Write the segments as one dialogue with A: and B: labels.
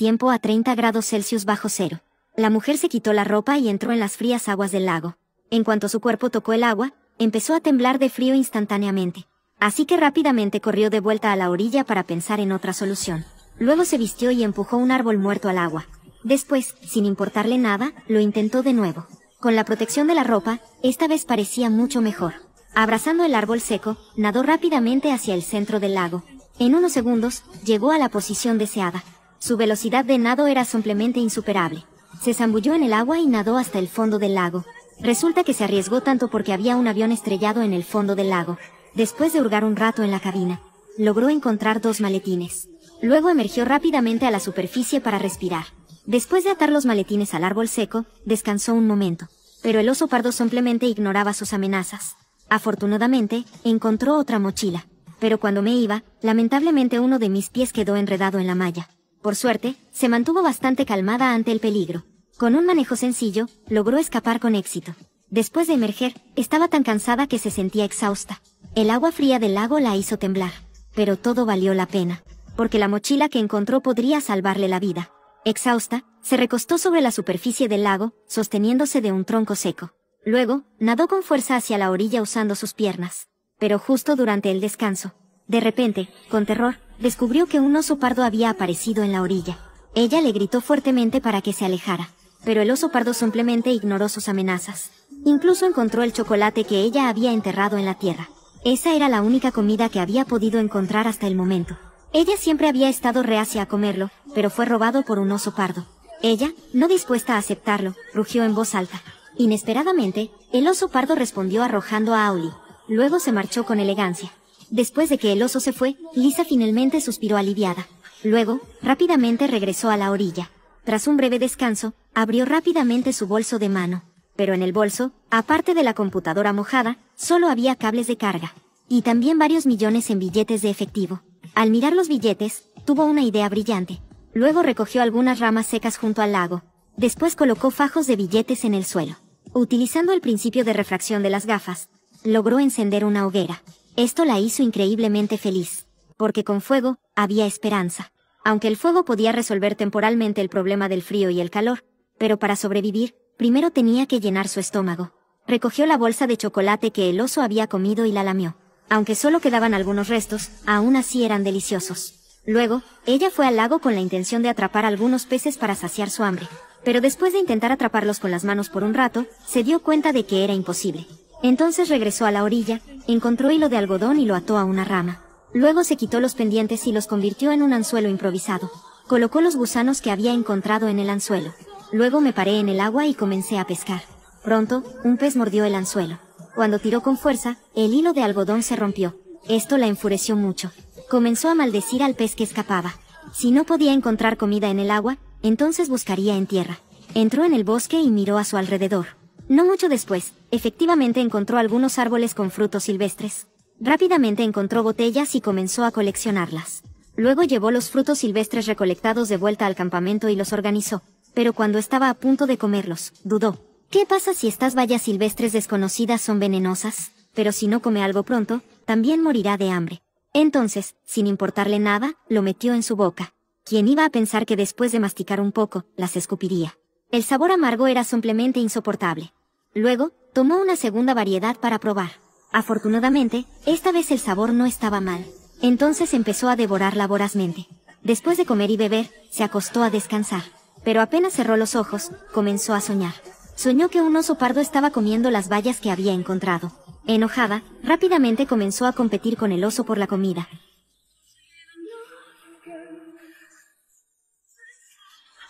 A: tiempo a 30 grados Celsius bajo cero. La mujer se quitó la ropa y entró en las frías aguas del lago. En cuanto su cuerpo tocó el agua, empezó a temblar de frío instantáneamente. Así que rápidamente corrió de vuelta a la orilla para pensar en otra solución. Luego se vistió y empujó un árbol muerto al agua. Después, sin importarle nada, lo intentó de nuevo. Con la protección de la ropa, esta vez parecía mucho mejor. Abrazando el árbol seco, nadó rápidamente hacia el centro del lago. En unos segundos, llegó a la posición deseada. Su velocidad de nado era simplemente insuperable. Se zambulló en el agua y nadó hasta el fondo del lago. Resulta que se arriesgó tanto porque había un avión estrellado en el fondo del lago. Después de hurgar un rato en la cabina, logró encontrar 2 maletines. Luego emergió rápidamente a la superficie para respirar. Después de atar los maletines al árbol seco, descansó un momento. Pero el oso pardo simplemente ignoraba sus amenazas. Afortunadamente, encontró otra mochila. Pero cuando me iba, lamentablemente uno de mis pies quedó enredado en la malla. Por suerte, se mantuvo bastante calmada ante el peligro. Con un manejo sencillo, logró escapar con éxito. Después de emerger, estaba tan cansada que se sentía exhausta. El agua fría del lago la hizo temblar. Pero todo valió la pena, porque la mochila que encontró podría salvarle la vida. Exhausta, se recostó sobre la superficie del lago, sosteniéndose de un tronco seco. Luego, nadó con fuerza hacia la orilla usando sus piernas. Pero justo durante el descanso, de repente, con terror, descubrió que un oso pardo había aparecido en la orilla. Ella le gritó fuertemente para que se alejara, pero el oso pardo simplemente ignoró sus amenazas. Incluso encontró el chocolate que ella había enterrado en la tierra. Esa era la única comida que había podido encontrar hasta el momento. Ella siempre había estado reacia a comerlo, pero fue robado por un oso pardo. Ella, no dispuesta a aceptarlo, rugió en voz alta. Inesperadamente, el oso pardo respondió arrojando a Auli. Luego se marchó con elegancia. Después de que el oso se fue, Lisa finalmente suspiró aliviada. Luego, rápidamente regresó a la orilla. Tras un breve descanso, abrió rápidamente su bolso de mano. Pero en el bolso, aparte de la computadora mojada, solo había cables de carga. Y también varios millones en billetes de efectivo. Al mirar los billetes, tuvo una idea brillante. Luego recogió algunas ramas secas junto al lago. Después colocó fajos de billetes en el suelo. Utilizando el principio de refracción de las gafas, logró encender una hoguera. Esto la hizo increíblemente feliz, porque con fuego había esperanza. Aunque el fuego podía resolver temporalmente el problema del frío y el calor, pero para sobrevivir, primero tenía que llenar su estómago. Recogió la bolsa de chocolate que el oso había comido y la lamió. Aunque solo quedaban algunos restos, aún así eran deliciosos. Luego, ella fue al lago con la intención de atrapar algunos peces para saciar su hambre. Pero después de intentar atraparlos con las manos por un rato, se dio cuenta de que era imposible. Entonces regresó a la orilla, encontró hilo de algodón y lo ató a una rama. Luego se quitó los pendientes y los convirtió en un anzuelo improvisado. Colocó los gusanos que había encontrado en el anzuelo. Luego me paré en el agua y comencé a pescar. Pronto, un pez mordió el anzuelo. Cuando tiró con fuerza, el hilo de algodón se rompió. Esto la enfureció mucho. Comenzó a maldecir al pez que escapaba. Si no podía encontrar comida en el agua, entonces buscaría en tierra. Entró en el bosque y miró a su alrededor. No mucho después, efectivamente encontró algunos árboles con frutos silvestres. Rápidamente encontró botellas y comenzó a coleccionarlas. Luego llevó los frutos silvestres recolectados de vuelta al campamento y los organizó. Pero cuando estaba a punto de comerlos, dudó. ¿Qué pasa si estas bayas silvestres desconocidas son venenosas? Pero si no come algo pronto, también morirá de hambre. Entonces, sin importarle nada, lo metió en su boca. ¿Quién iba a pensar que después de masticar un poco, las escupiría? El sabor amargo era simplemente insoportable. Luego, tomó una segunda variedad para probar. Afortunadamente, esta vez el sabor no estaba mal. Entonces empezó a devorarla vorazmente. Después de comer y beber, se acostó a descansar. Pero apenas cerró los ojos, comenzó a soñar. Soñó que un oso pardo estaba comiendo las bayas que había encontrado. Enojada, rápidamente comenzó a competir con el oso por la comida.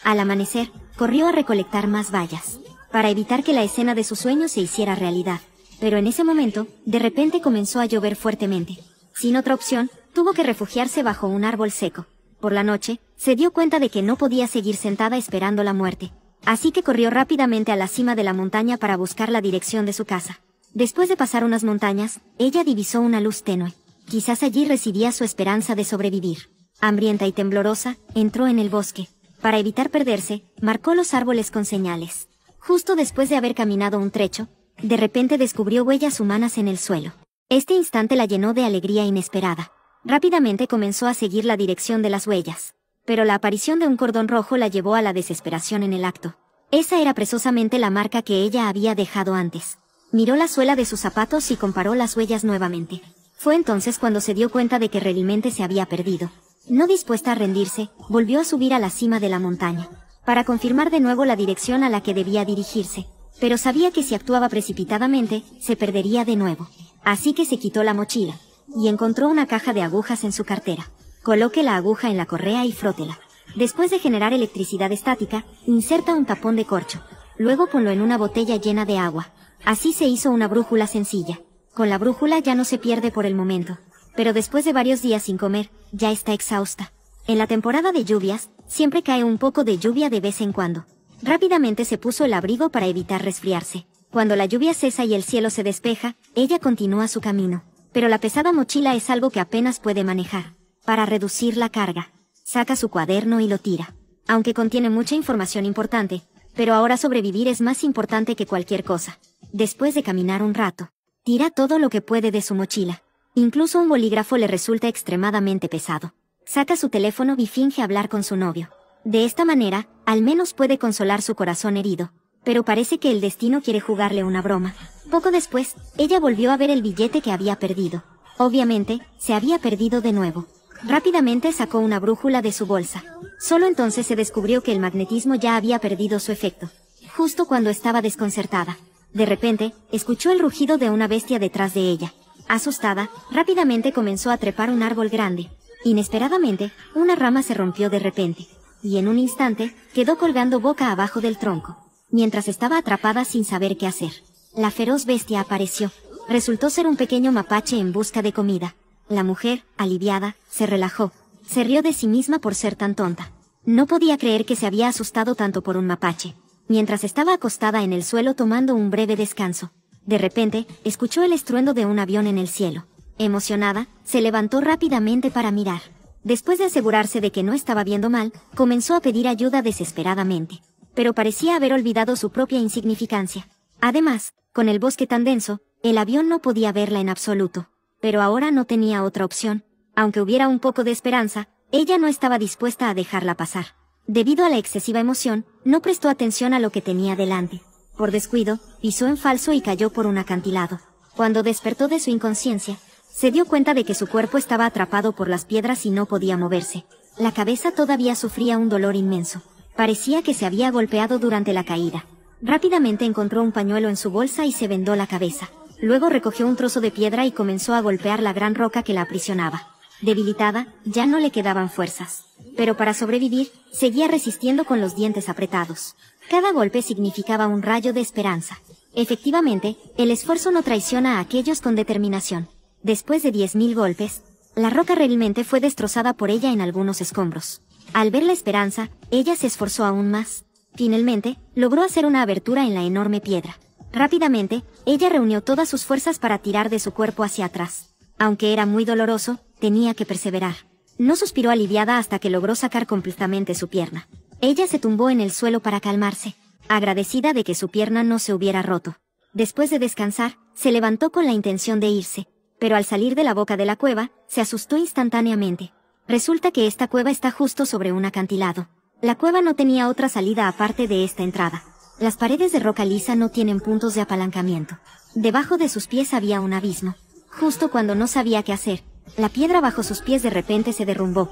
A: Al amanecer, corrió a recolectar más bayas, para evitar que la escena de sus sueños se hiciera realidad. Pero en ese momento, de repente comenzó a llover fuertemente. Sin otra opción, tuvo que refugiarse bajo un árbol seco. Por la noche, se dio cuenta de que no podía seguir sentada esperando la muerte. Así que corrió rápidamente a la cima de la montaña para buscar la dirección de su casa. Después de pasar unas montañas, ella divisó una luz tenue. Quizás allí residía su esperanza de sobrevivir. Hambrienta y temblorosa, entró en el bosque. Para evitar perderse, marcó los árboles con señales. Justo después de haber caminado un trecho, de repente descubrió huellas humanas en el suelo. Este instante la llenó de alegría inesperada. Rápidamente comenzó a seguir la dirección de las huellas. pero la aparición de un cordón rojo la llevó a la desesperación en el acto. Esa era precisamente la marca que ella había dejado antes. Miró la suela de sus zapatos y comparó las huellas nuevamente. Fue entonces cuando se dio cuenta de que realmente se había perdido. No dispuesta a rendirse, volvió a subir a la cima de la montaña, para confirmar de nuevo la dirección a la que debía dirigirse, pero sabía que si actuaba precipitadamente, se perdería de nuevo. Así que se quitó la mochila, y encontró una caja de agujas en su cartera. Coloque la aguja en la correa y frótela. Después de generar electricidad estática, inserta un tapón de corcho. Luego ponlo en una botella llena de agua. Así se hizo una brújula sencilla. Con la brújula ya no se pierde por el momento. Pero después de varios días sin comer, ya está exhausta. En la temporada de lluvias, siempre cae un poco de lluvia de vez en cuando. Rápidamente se puso el abrigo para evitar resfriarse. Cuando la lluvia cesa y el cielo se despeja, ella continúa su camino. Pero la pesada mochila es algo que apenas puede manejar. Para reducir la carga, saca su cuaderno y lo tira. Aunque contiene mucha información importante, pero ahora sobrevivir es más importante que cualquier cosa. Después de caminar un rato, tira todo lo que puede de su mochila. Incluso un bolígrafo le resulta extremadamente pesado. Saca su teléfono y finge hablar con su novio. De esta manera, al menos puede consolar su corazón herido. Pero parece que el destino quiere jugarle una broma. Poco después, ella volvió a ver el billete que había perdido. Obviamente, se había perdido de nuevo. Rápidamente sacó una brújula de su bolsa. Solo entonces se descubrió que el magnetismo ya había perdido su efecto. Justo cuando estaba desconcertada. De repente, escuchó el rugido de una bestia detrás de ella. Asustada, rápidamente comenzó a trepar un árbol grande. Inesperadamente, una rama se rompió de repente. Y en un instante, quedó colgando boca abajo del tronco. Mientras estaba atrapada sin saber qué hacer. La feroz bestia apareció. Resultó ser un pequeño mapache en busca de comida. La mujer, aliviada, se relajó. Se rió de sí misma por ser tan tonta. No podía creer que se había asustado tanto por un mapache. Mientras estaba acostada en el suelo tomando un breve descanso. De repente, escuchó el estruendo de un avión en el cielo. Emocionada, se levantó rápidamente para mirar. Después de asegurarse de que no estaba viendo mal, comenzó a pedir ayuda desesperadamente. Pero parecía haber olvidado su propia insignificancia. Además, con el bosque tan denso, el avión no podía verla en absoluto. Pero ahora no tenía otra opción. Aunque hubiera un poco de esperanza, ella no estaba dispuesta a dejarla pasar. Debido a la excesiva emoción, no prestó atención a lo que tenía delante. Por descuido, pisó en falso y cayó por un acantilado. Cuando despertó de su inconsciencia, se dio cuenta de que su cuerpo estaba atrapado por las piedras y no podía moverse. La cabeza todavía sufría un dolor inmenso. Parecía que se había golpeado durante la caída. Rápidamente encontró un pañuelo en su bolsa y se vendó la cabeza. Luego recogió un trozo de piedra y comenzó a golpear la gran roca que la aprisionaba. Debilitada, ya no le quedaban fuerzas. Pero para sobrevivir, seguía resistiendo con los dientes apretados. Cada golpe significaba un rayo de esperanza. Efectivamente, el esfuerzo no traiciona a aquellos con determinación. Después de 10.000 golpes, la roca realmente fue destrozada por ella en algunos escombros. Al ver la esperanza, ella se esforzó aún más. Finalmente, logró hacer una abertura en la enorme piedra. Rápidamente, ella reunió todas sus fuerzas para tirar de su cuerpo hacia atrás. Aunque era muy doloroso, tenía que perseverar. No suspiró aliviada hasta que logró sacar completamente su pierna. Ella se tumbó en el suelo para calmarse, agradecida de que su pierna no se hubiera roto. Después de descansar, se levantó con la intención de irse, pero al salir de la boca de la cueva, se asustó instantáneamente. Resulta que esta cueva está justo sobre un acantilado. La cueva no tenía otra salida aparte de esta entrada. Las paredes de roca lisa no tienen puntos de apalancamiento. Debajo de sus pies había un abismo. Justo cuando no sabía qué hacer, la piedra bajo sus pies de repente se derrumbó.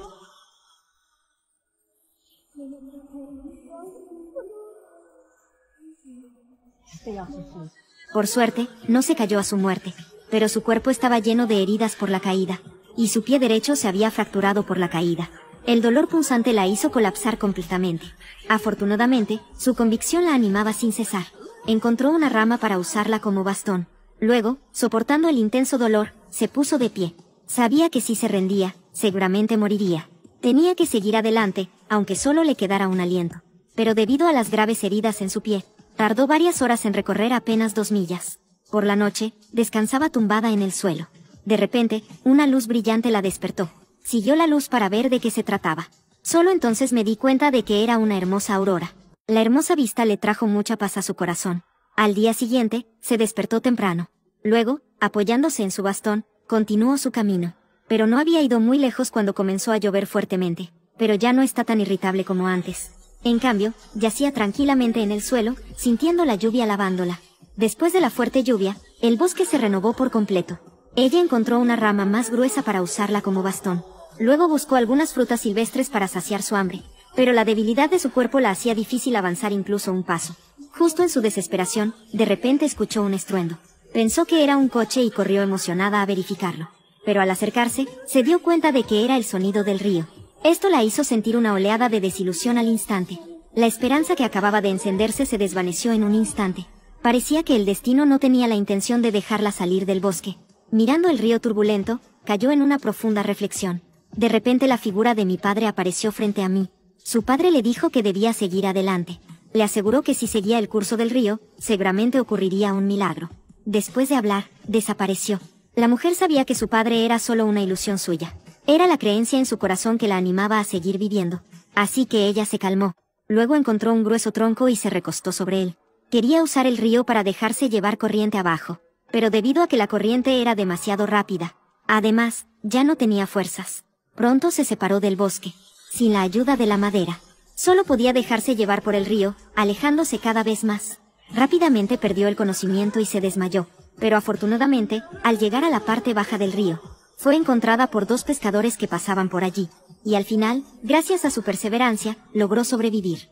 A: Por suerte, no se cayó a su muerte, pero su cuerpo estaba lleno de heridas por la caída, y su pie derecho se había fracturado por la caída. El dolor punzante la hizo colapsar completamente. Afortunadamente, su convicción la animaba sin cesar. Encontró una rama para usarla como bastón. Luego, soportando el intenso dolor, se puso de pie. Sabía que si se rendía, seguramente moriría. Tenía que seguir adelante, aunque solo le quedara un aliento. Pero debido a las graves heridas en su pie, tardó varias horas en recorrer apenas 2 millas. Por la noche, descansaba tumbada en el suelo. De repente, una luz brillante la despertó. Siguió la luz para ver de qué se trataba. Solo entonces me di cuenta de que era una hermosa aurora. La hermosa vista le trajo mucha paz a su corazón. Al día siguiente, se despertó temprano. Luego, apoyándose en su bastón, continuó su camino. Pero no había ido muy lejos cuando comenzó a llover fuertemente. pero ya no está tan irritable como antes. En cambio, yacía tranquilamente en el suelo, sintiendo la lluvia lavándola. Después de la fuerte lluvia, el bosque se renovó por completo. Ella encontró una rama más gruesa para usarla como bastón. Luego buscó algunas frutas silvestres para saciar su hambre, pero la debilidad de su cuerpo la hacía difícil avanzar incluso un paso. Justo en su desesperación, de repente escuchó un estruendo. Pensó que era un coche y corrió emocionada a verificarlo. Pero al acercarse, se dio cuenta de que era el sonido del río. Esto la hizo sentir una oleada de desilusión al instante. La esperanza que acababa de encenderse se desvaneció en un instante. Parecía que el destino no tenía la intención de dejarla salir del bosque. Mirando el río turbulento, cayó en una profunda reflexión. De repente la figura de mi padre apareció frente a mí. Su padre le dijo que debía seguir adelante. Le aseguró que si seguía el curso del río, seguramente ocurriría un milagro. Después de hablar, desapareció. La mujer sabía que su padre era solo una ilusión suya. Era la creencia en su corazón que la animaba a seguir viviendo. Así que ella se calmó. Luego encontró un grueso tronco y se recostó sobre él. Quería usar el río para dejarse llevar corriente abajo, pero debido a que la corriente era demasiado rápida. Además, ya no tenía fuerzas. Pronto se separó del bosque, sin la ayuda de la madera. Solo podía dejarse llevar por el río, alejándose cada vez más. Rápidamente perdió el conocimiento y se desmayó, pero afortunadamente, al llegar a la parte baja del río, fue encontrada por dos pescadores que pasaban por allí, y al final, gracias a su perseverancia, logró sobrevivir.